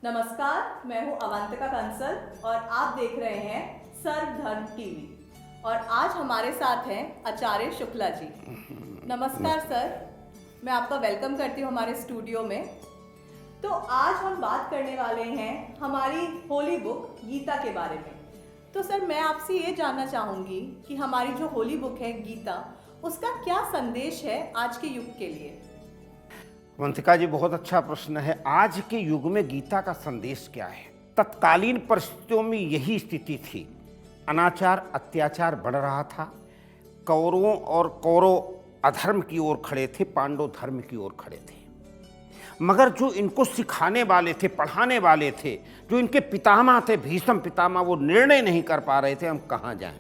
नमस्कार, मैं हूं अवंतिका कंसल और आप देख रहे हैं सर्वधर्म टीवी। और आज हमारे साथ हैं आचार्य शुक्ला जी। नमस्कार सर, मैं आपका वेलकम करती हूं हमारे स्टूडियो में। तो आज हम बात करने वाले हैं हमारी होली बुक गीता के बारे में। तो सर, मैं आपसे ये जानना चाहूँगी कि हमारी जो होली बुक है गीता, उसका क्या संदेश है आज के युग के लिए। वंतिका जी, बहुत अच्छा प्रश्न है। आज के युग में गीता का संदेश क्या है? तत्कालीन परिस्थितियों में यही स्थिति थी। अनाचार अत्याचार बढ़ रहा था। कौरवों और कौरव अधर्म की ओर खड़े थे, पांडव धर्म की ओर खड़े थे। मगर जो इनको सिखाने वाले थे, पढ़ाने वाले थे, जो इनके पितामह थे, भीष्म पितामह, वो निर्णय नहीं कर पा रहे थे हम कहाँ जाएं।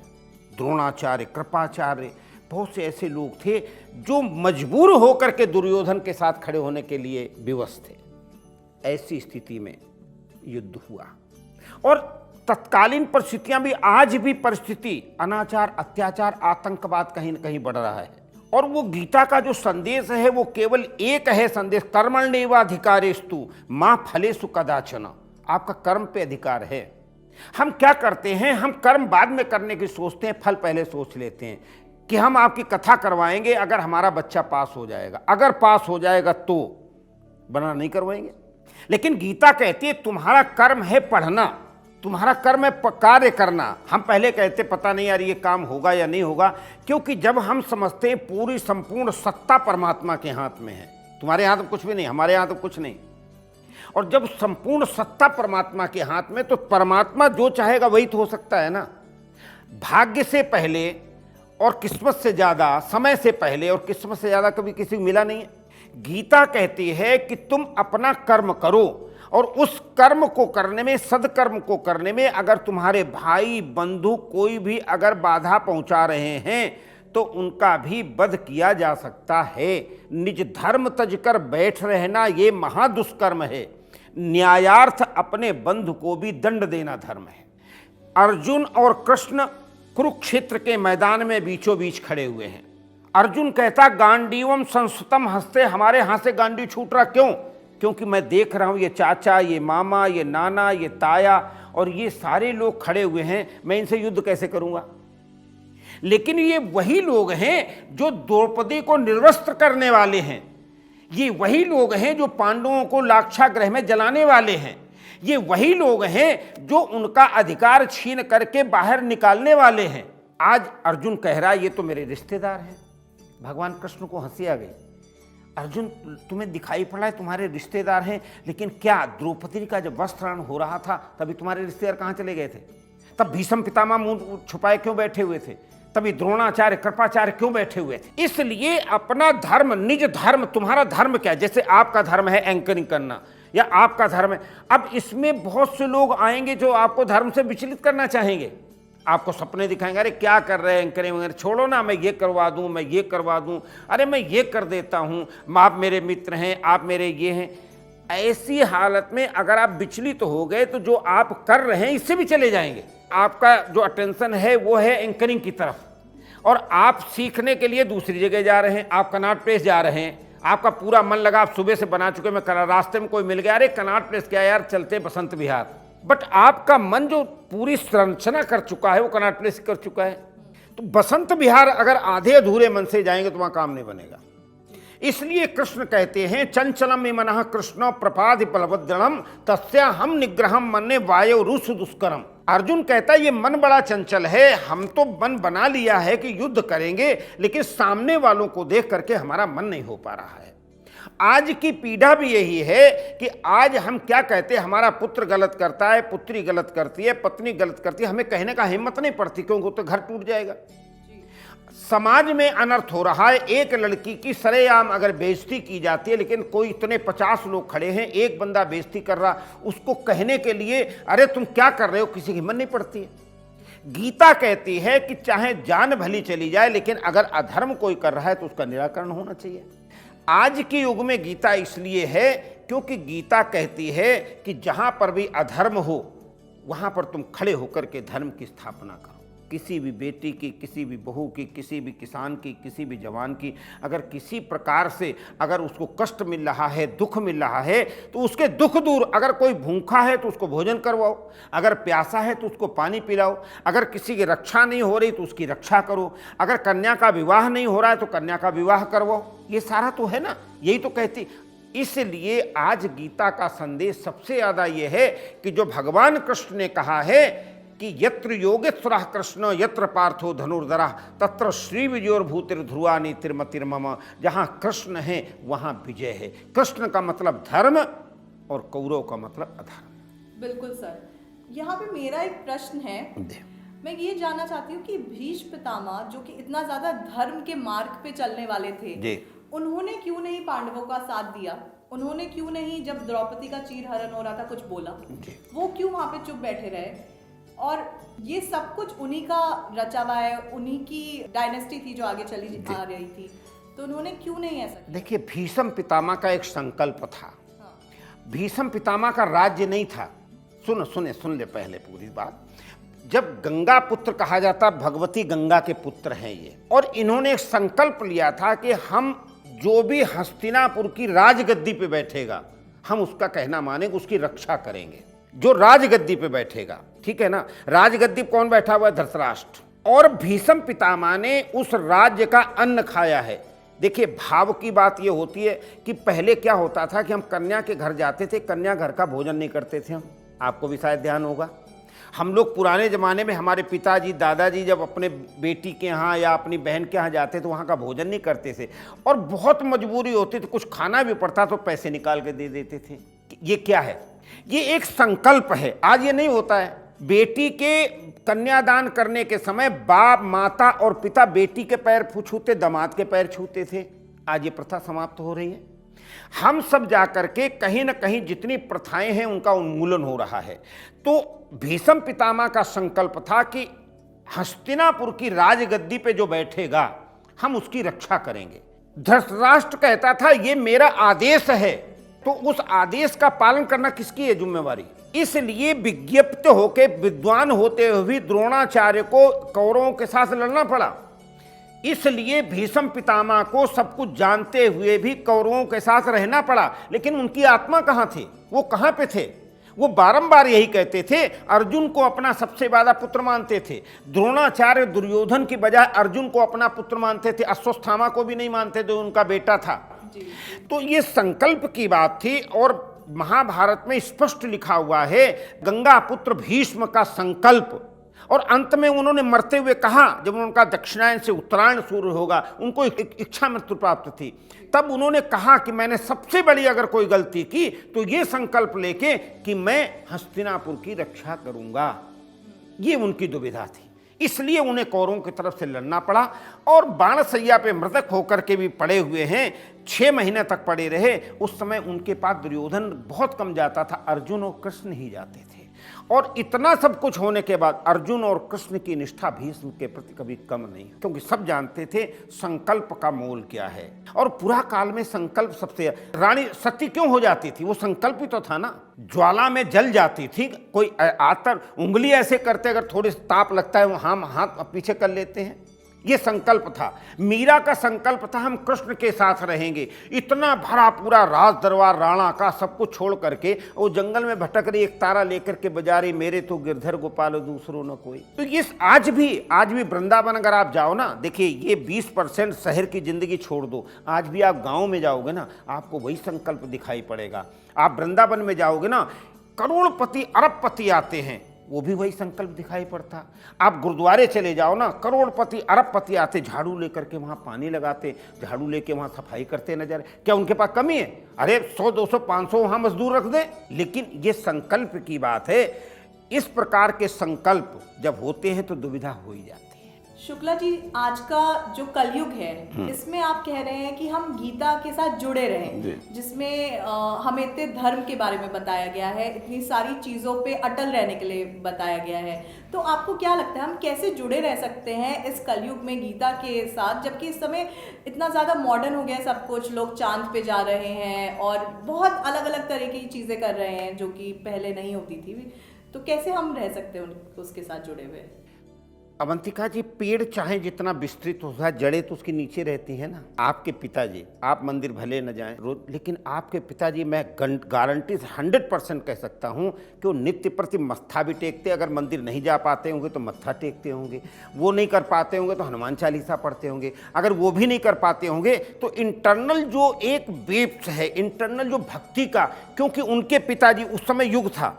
द्रोणाचार्य, कृपाचार्य, बहुत से ऐसे लोग थे जो मजबूर होकर के दुर्योधन के साथ खड़े होने के लिए विवश थे। ऐसी स्थिति में युद्ध हुआ और तत्कालीन परिस्थितियां भी, आज भी परिस्थिति अनाचार अत्याचार आतंकवाद कहीं न कहीं बढ़ रहा है। और वो गीता का जो संदेश है वो केवल एक है संदेश, कर्मण्येवाधिकारेस्तु मा फलेषु कदाचन। आपका कर्म पे अधिकार है। हम क्या करते हैं, हम कर्म बाद में करने की सोचते हैं, फल पहले सोच लेते हैं कि हम आपकी कथा करवाएंगे अगर हमारा बच्चा पास हो जाएगा, अगर पास हो जाएगा तो, वरना नहीं करवाएंगे। लेकिन गीता कहती है तुम्हारा कर्म है पढ़ना, तुम्हारा कर्म है कार्य करना। हम पहले कहते पता नहीं यार ये काम होगा या नहीं होगा, क्योंकि जब हम समझते हैं पूरी संपूर्ण सत्ता परमात्मा के हाथ में है, तुम्हारे हाथ में कुछ भी नहीं, हमारे हाथ में कुछ नहीं। और जब संपूर्ण सत्ता परमात्मा के हाथ में, तो परमात्मा जो चाहेगा वही तो हो सकता है ना। भाग्य से पहले और किस्मत से ज़्यादा, समय से पहले और किस्मत से ज़्यादा कभी किसी को मिला नहीं है। गीता कहती है कि तुम अपना कर्म करो और उस कर्म को करने में, सदकर्म को करने में, अगर तुम्हारे भाई बंधु कोई भी अगर बाधा पहुंचा रहे हैं तो उनका भी वध किया जा सकता है। निज धर्म तज कर बैठ रहना ये महादुष्कर्म है। न्यायार्थ अपने बंधु को भी दंड देना धर्म है। अर्जुन और कृष्ण कुरुक्षेत्र के मैदान में बीचों बीच खड़े हुए हैं। अर्जुन कहता गांडीवम संस्कृतम हंसते, हमारे हाथ से गांडी छूट रहा, क्यों? क्योंकि मैं देख रहा हूं ये चाचा, ये मामा, ये नाना, ये ताया और ये सारे लोग खड़े हुए हैं, मैं इनसे युद्ध कैसे करूंगा। लेकिन ये वही लोग हैं जो द्रौपदी को निर्वस्त्र करने वाले हैं। ये वही लोग हैं जो पांडवों को लाक्षागृह में जलाने वाले हैं। ये वही लोग हैं जो उनका अधिकार छीन करके बाहर निकालने वाले हैं। आज अर्जुन कह रहा है ये तो मेरे रिश्तेदार हैं। भगवान कृष्ण को हंसी आ गई। अर्जुन, तुम्हें दिखाई पड़ा है तुम्हारे रिश्तेदार हैं, लेकिन क्या द्रौपदी का जब वस्त्रहरण हो रहा था तभी तुम्हारे रिश्तेदार कहाँ चले गए थे? तब भीष्म पितामह मुंह छुपाए क्यों बैठे हुए थे? तभी द्रोणाचार्य, कृपाचार्य क्यों बैठे हुए थे? इसलिए अपना धर्म, निज धर्म, तुम्हारा धर्म क्या है? जैसे आपका धर्म है एंकरिंग करना, या आपका धर्म है, अब इसमें बहुत से लोग आएंगे जो आपको धर्म से विचलित करना चाहेंगे। आपको सपने दिखाएंगे, अरे क्या कर रहे हैं एंकरिंग वगैरह, छोड़ो ना, मैं ये करवा दूं, मैं ये करवा दूं, अरे मैं ये कर देता हूं, आप मेरे मित्र हैं, आप मेरे ये हैं। ऐसी हालत में अगर आप विचलित हो गए तो जो आप कर रहे हैं इससे भी चले जाएंगे। आपका जो अटेंशन है वो है एंकरिंग की तरफ, और आप सीखने के लिए दूसरी जगह जा रहे हैं, आप कनॉट प्लेस जा रहे हैं। आपका पूरा मन लगा, आप सुबह से बना चुके, मैं रास्ते में कोई मिल गया, अरे कनॉट प्लेस क्या यार, चलते बसंत विहार। बट आपका मन जो पूरी संरचना कर चुका है वो कनॉट प्लेस कर चुका है। तो बसंत विहार अगर आधे अधूरे मन से जाएंगे तो वहां काम नहीं बनेगा। इसलिए कृष्ण कहते हैं चंचलम में मनः कृष्ण प्रपादि बलवद्रणम तस्या हम निग्रहम मन्ने वायु रुसु दुष्करम। अर्जुन कहता है ये मन बड़ा चंचल है, हम तो मन बना लिया है कि युद्ध करेंगे, लेकिन सामने वालों को देख करके हमारा मन नहीं हो पा रहा है। आज की पीढ़ा भी यही है कि आज हम क्या कहते हैं, हमारा पुत्र गलत करता है, पुत्री गलत करती है, पत्नी गलत करती है, हमें कहने का हिम्मत नहीं पड़ती, क्योंकि तो घर टूट जाएगा। समाज में अनर्थ हो रहा है। एक लड़की की सरेआम अगर बेइज्जती की जाती है, लेकिन कोई इतने 50 लोग खड़े हैं, एक बंदा बेइज्जती कर रहा, उसको कहने के लिए अरे तुम क्या कर रहे हो, किसी की हिम्मत नहीं पड़ती है। गीता कहती है कि चाहे जान भली चली जाए, लेकिन अगर अधर्म कोई कर रहा है तो उसका निराकरण होना चाहिए। आज के युग में गीता इसलिए है क्योंकि गीता कहती है कि जहां पर भी अधर्म हो वहां पर तुम खड़े होकर के धर्म की स्थापना करो। किसी भी बेटी की, किसी भी बहू की, किसी भी किसान की, किसी भी जवान की अगर किसी प्रकार से अगर उसको कष्ट मिल रहा है, दुख मिल रहा है, तो उसके दुख दूर, अगर कोई भूखा है तो उसको भोजन करवाओ, अगर प्यासा है तो उसको पानी पिलाओ, अगर किसी की रक्षा नहीं हो रही तो उसकी रक्षा करो, अगर कन्या का विवाह नहीं हो रहा है तो कन्या का विवाह करवाओ। ये सारा तो है ना, यही तो कहती। इसलिए आज गीता का संदेश सबसे ज्यादा ये है कि जो भगवान कृष्ण ने कहा है कि यत्र योगेश्वरः कृष्ण यत्र पार्थो धनुर्धरः तत्र श्री विजयोर्भूतिर ध्रुवा नीतिर्मतिर्मम। जहाँ कृष्ण है वहाँ विजय है। कृष्ण का मतलब धर्म और कौरव का मतलब अधर्म। बिल्कुल सर, यहाँ पे मेरा एक प्रश्न है, मैं ये जानना चाहती हूँ कि भीष्म पितामह जो कि इतना ज्यादा धर्म के मार्ग पे चलने वाले थे, उन्होंने क्यों नहीं पांडवों का साथ दिया? उन्होंने क्यों नहीं, जब द्रौपदी का चीरहरण हो रहा था, कुछ बोला? वो क्यों वहां पे चुप बैठे रहे? और ये सब कुछ उन्हीं का रचा हुआ है, उन्हीं की डायनेस्टी थी जो आगे चली आ रही थी, तो उन्होंने क्यों नहीं ऐसा किया? देखिए, भीष्म पितामह का एक संकल्प था। भीष्म पितामह का राज्य नहीं था। सुन ले पहले पूरी बात। जब गंगा पुत्र कहा जाता, भगवती गंगा के पुत्र हैं ये, और इन्होंने एक संकल्प लिया था कि हम जो भी हस्तिनापुर की राजगद्दी पे बैठेगा हम उसका कहना मानेंगे, उसकी रक्षा करेंगे। जो राजगद्दी पे बैठेगा, ठीक है ना, राजगद्दी कौन बैठा हुआ है? धृतराष्ट्र। और भीष्म पितामह ने उस राज्य का अन्न खाया है। देखिए, भाव की बात ये होती है कि पहले क्या होता था कि हम कन्या के घर जाते थे, कन्या घर का भोजन नहीं करते थे हम। आपको भी शायद ध्यान होगा, हम लोग पुराने ज़माने में हमारे पिताजी दादाजी जब अपने बेटी के यहाँ या अपनी बहन के यहाँ जाते तो वहाँ का भोजन नहीं करते थे, और बहुत मजबूरी होती थी, कुछ खाना भी पड़ता तो पैसे निकाल के दे देते थे। ये क्या है? ये एक संकल्प है। आज ये नहीं होता है। बेटी के कन्यादान करने के समय बाप, माता और पिता बेटी के पैर छूते, दामाद के पैर छूते थे। आज ये प्रथा समाप्त हो रही है। हम सब जाकर के कहीं ना कहीं जितनी प्रथाएं हैं उनका उन्मूलन हो रहा है। तो भीष्म पितामह का संकल्प था कि हस्तिनापुर की राजगद्दी पे जो बैठेगा हम उसकी रक्षा करेंगे। धृतराष्ट्र कहता था ये मेरा आदेश है, तो उस आदेश का पालन करना किसकी है जिम्मेवारी? इसलिए विज्ञप्त होके, विद्वान होते हुए भी द्रोणाचार्य को कौरवों के साथ लड़ना पड़ा। इसलिए भीष्म पितामह को सब कुछ जानते हुए भी कौरवों के साथ रहना पड़ा। लेकिन उनकी आत्मा कहाँ थी? वो कहाँ पे थे? वो बारंबार यही कहते थे, अर्जुन को अपना सबसे बड़ा पुत्र मानते थे। द्रोणाचार्य दुर्योधन की बजाय अर्जुन को अपना पुत्र मानते थे, अश्वत्थामा को भी नहीं मानते जो उनका बेटा था। तो ये संकल्प की बात थी, और महाभारत में स्पष्ट लिखा हुआ है गंगा पुत्र भीष्म का संकल्प। और अंत में उन्होंने मरते हुए कहा, जब उनका दक्षिणायन से उत्तरायण शुरू होगा, उनको एक इच्छा मृत्यु प्राप्त थी, तब उन्होंने कहा कि मैंने सबसे बड़ी अगर कोई गलती की तो ये संकल्प लेके कि मैं हस्तिनापुर की रक्षा करूंगा। ये उनकी दुविधा थी, इसलिए उन्हें कौरवों की तरफ से लड़ना पड़ा। और बाणसैया पे मृतक होकर के भी पड़े हुए हैं, 6 महीने तक पड़े रहे। उस समय उनके पास दुर्योधन बहुत कम जाता था, अर्जुन और कृष्ण ही जाते थे। और इतना सब कुछ होने के बाद अर्जुन और कृष्ण की निष्ठा भीष्म के प्रति कभी कम नहीं, क्योंकि सब जानते थे संकल्प का मोल क्या है। और पूरा काल में संकल्प सबसे, रानी सती क्यों हो जाती थी? वो संकल्प ही तो था ना। ज्वाला में जल जाती थी, कोई आतर उंगली ऐसे करते, अगर थोड़ी ताप लगता है वो हम हाथ पीछे कर लेते हैं, ये संकल्प था। मीरा का संकल्प था हम कृष्ण के साथ रहेंगे। इतना भरा पूरा राज दरबार राणा का सब कुछ छोड़ करके वो जंगल में भटक रही, एक तारा लेकर के बजा रही, मेरे तो गिरधर गोपाल दूसरों न कोई। तो ये आज भी वृंदावन अगर आप जाओ ना, देखिए ये 20% शहर की जिंदगी छोड़ दो, आज भी आप गाँव में जाओगे ना, आपको वही संकल्प दिखाई पड़ेगा। आप वृंदावन में जाओगे ना, करोड़पति अरबपति आते हैं, वो भी वही संकल्प दिखाई पड़ता। आप गुरुद्वारे चले जाओ ना, करोड़पति अरबपति आते, झाड़ू लेकर के वहाँ पानी लगाते, झाड़ू लेके वहाँ सफाई करते नजर। क्या उनके पास कमी है? अरे 100 200 500 वहाँ मजदूर रख दे। लेकिन ये संकल्प की बात है। इस प्रकार के संकल्प जब होते हैं तो दुविधा हो ही जाती है। शुक्ला जी, आज का जो कलयुग है इसमें आप कह रहे हैं कि हम गीता के साथ जुड़े रहें, जिसमें हमें इतने धर्म के बारे में बताया गया है, इतनी सारी चीज़ों पे अटल रहने के लिए बताया गया है। तो आपको क्या लगता है हम कैसे जुड़े रह सकते हैं इस कलयुग में गीता के साथ, जबकि इस समय इतना ज़्यादा मॉडर्न हो गया है सब कुछ, लोग चांद पे जा रहे हैं और बहुत अलग अलग तरह की चीज़ें कर रहे हैं जो कि पहले नहीं होती थी। तो कैसे हम रह सकते हैं उसके साथ जुड़े हुए? अवंतिका जी, पेड़ चाहे जितना विस्तृत हो जाए, जड़ें तो उसके नीचे रहती है ना। आपके पिताजी, आप मंदिर भले न जाएं रोज, लेकिन आपके पिताजी, मैं गारंटी से 100% कह सकता हूं कि वो नित्य प्रति मत्था भी टेकते। अगर मंदिर नहीं जा पाते होंगे तो मत्था टेकते होंगे, वो नहीं कर पाते होंगे तो हनुमान चालीसा पढ़ते होंगे, अगर वो भी नहीं कर पाते होंगे तो इंटरनल जो एक वेव्स है, इंटरनल जो भक्ति का, क्योंकि उनके पिताजी उस समय युग था,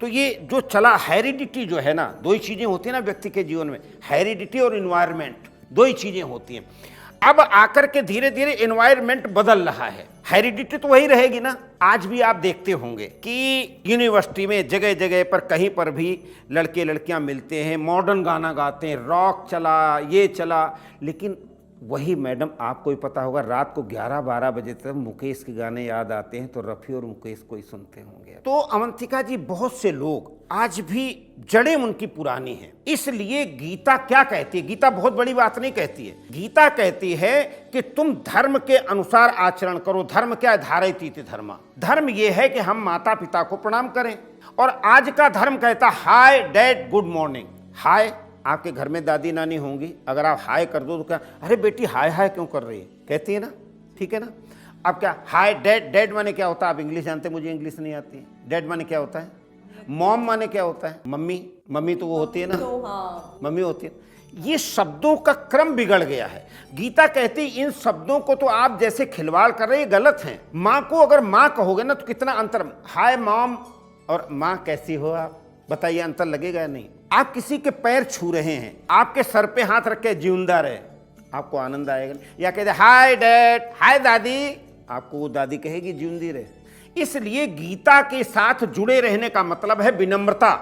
तो ये जो चला हेरिडिटी जो है ना, दो ही चीज़ें होती हैं ना व्यक्ति के जीवन में, हेरिडिटी और इन्वायरमेंट, दो ही चीज़ें होती हैं। अब आकर के धीरे धीरे इन्वायरमेंट बदल रहा है, हेरिडिटी तो वही रहेगी ना। आज भी आप देखते होंगे कि यूनिवर्सिटी में जगह जगह पर कहीं पर भी लड़के लड़कियां मिलते हैं, मॉडर्न गाना गाते हैं, रॉक चला, ये चला, लेकिन वही मैडम आपको भी पता होगा, रात को 11-12 बजे तक मुकेश के गाने याद आते हैं तो रफ़ी और मुकेश को ही सुनते होंगे। तो अवंतिका जी, बहुत से लोग आज भी जड़ें उनकी पुरानी हैं। इसलिए गीता क्या कहती है? गीता बहुत बड़ी बात नहीं कहती है। गीता कहती है कि तुम धर्म के अनुसार आचरण करो। धर्म क्या है? धारयतीति धर्मा। धर्म यह है कि हम माता पिता को प्रणाम करें, और आज का धर्म कहता हाय डैड गुड मॉर्निंग। हाय, आपके घर में दादी नानी होंगी, अगर आप हाय कर दो तो क्या, अरे बेटी हाय हाय क्यों कर रही है, कहती है ना, ठीक है ना। अब क्या हाय डैड, डैड माने क्या होता है? आप इंग्लिश जानते हैं, मुझे इंग्लिश नहीं आती। डैड माने क्या होता है? मॉम माने क्या होता है? मम्मी। मम्मी तो वो होती है ना, तो हाँ, मम्मी होती है। ये शब्दों का क्रम बिगड़ गया है। गीता कहती इन शब्दों को तो आप जैसे खिलवाड़ कर रहे हैं, गलत हैं। माँ को अगर माँ कहोगे ना तो कितना अंतर, हाय मॉम और माँ कैसी हो आप, बताइए अंतर लगेगा या नहीं? आप किसी के पैर छू रहे हैं, आपके सर पे हाथ रख के जिंदा रहे, आपको आनंद आएगा? या कहते हाय डैड, हाय दादी, आपको वो दादी कहेगी जिंदी रहे। इसलिए गीता के साथ जुड़े रहने का मतलब है विनम्रता,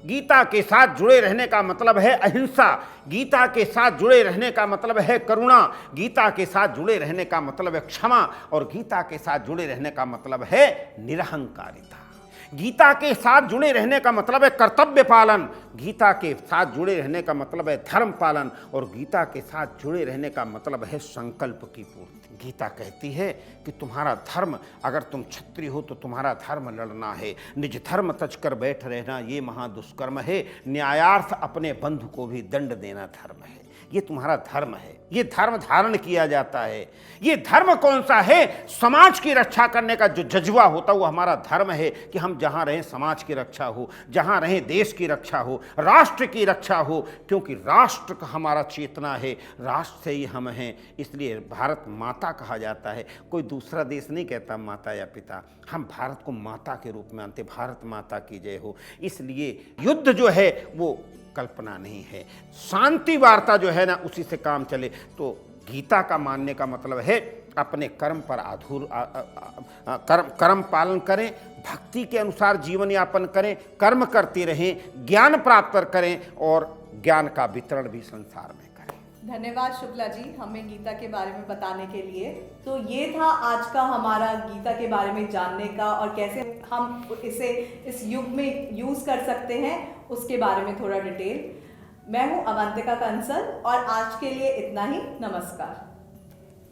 गीता के साथ जुड़े रहने का मतलब है अहिंसा, गीता के साथ जुड़े रहने का मतलब है करुणा, गीता के साथ जुड़े रहने का मतलब है क्षमा, और गीता के साथ जुड़े रहने का मतलब है निरहंकारिता। गीता के साथ जुड़े रहने का मतलब है कर्तव्य पालन, गीता के साथ जुड़े रहने का मतलब है धर्म पालन, और गीता के साथ जुड़े रहने का मतलब है संकल्प की पूर्ति। गीता कहती है कि तुम्हारा धर्म, अगर तुम क्षत्रिय हो तो तुम्हारा धर्म लड़ना है, निज धर्म तज कर बैठ रहना ये महादुष्कर्म है, न्यायार्थ अपने बंधु को भी दंड देना धर्म है। ये तुम्हारा धर्म है, ये धर्म धारण किया जाता है। ये धर्म कौन सा है? समाज की रक्षा करने का जो जज्बा होता है वो हमारा धर्म है, कि हम जहाँ रहें समाज की रक्षा हो, जहाँ रहें देश की रक्षा हो, राष्ट्र की रक्षा हो, क्योंकि राष्ट्र का हमारा चेतना है, राष्ट्र से ही हम हैं। इसलिए भारत माता कहा जाता है। कोई दूसरा देश नहीं कहता माता या पिता, हम भारत को माता के रूप में मानते। भारत माता की जय हो। इसलिए युद्ध जो है वो कल्पना नहीं है, शांति वार्ता जो है ना उसी से काम चले। तो गीता का मानने का मतलब है अपने कर्म पर कर्म पालन करें, भक्ति के अनुसार जीवन यापन करें, कर्म करते रहें, ज्ञान प्राप्त करें, और ज्ञान का वितरण भी संसार में करें। धन्यवाद शुक्ला जी हमें गीता के बारे में बताने के लिए। तो ये था आज का हमारा गीता के बारे में जानने का, और कैसे हम इसे इस युग में यूज़ कर सकते हैं उसके बारे में थोड़ा डिटेल। मैं हूँ अवंतिका कंसल, और आज के लिए इतना ही। नमस्कार।